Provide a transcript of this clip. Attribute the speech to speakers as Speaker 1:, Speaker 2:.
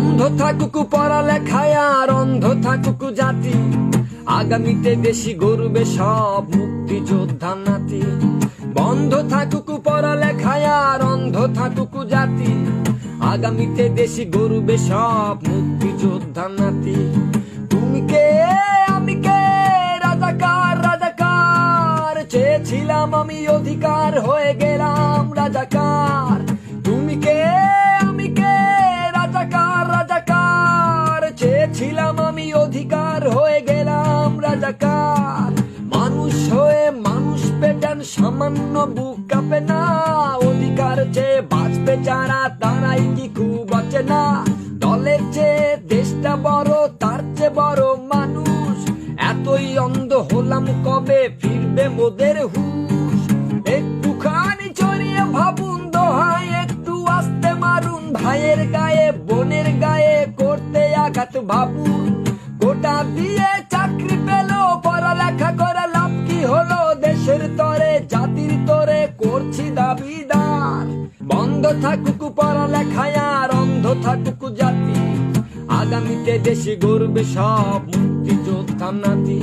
Speaker 1: বন্ধ থাকুক পড়ালেখায় আর অন্ধ থাকুক জাতি, আগামীতে দেশি গর্বে সব মুক্তিযোদ্ধা নাতি। বন্ধ থাকুক পড়ালেখায় আর অন্ধ থাকুক জাতি, আগামীতে দেশি গর্বে সব মুক্তিযোদ্ধা নাতি। তুমি কে আমি কে, রাজাকার রাজাকার, চেয়েছিলাম আমি অধিকার হয়ে গেলাম রাজাকার। তুমি কে আমি কে, রাজাকার রাজাকার, চেয়েছিলাম আমি অধিকার হয়ে গেলাম রাজাকার। মানুষ হয়ে মানুষ পেটান সামান্য বুক কাঁপে না, অধিকার চেয়ে বাঁচবে যারা তারাই কি খুব বাঁচে না। দলের চেয়ে দেশটা বড়, তার চেয়ে বড় মানুষ, এতই অন্ধ হলাম কবে ফিরবে মোদের হুশ। একটুখানি চড়িয়ে ভাবুন দোহাই, একটু আস্তে মারুন ভাইয়ের গায়ে বোনের গায়ে করতে আঘাত ভাবুন। গোটা দিয়ে চাকরি পেল, পড়ালেখা করে লাভ কি হলো, দেশের তরে জাতির তরে করছি দাবিদার। বন্ধ থাকুক পড়ালেখায় আর অন্ধ থাকুক জাতি, আগামীতে দেশে গর্বে সব মুক্তিযোদ্ধা নাতি।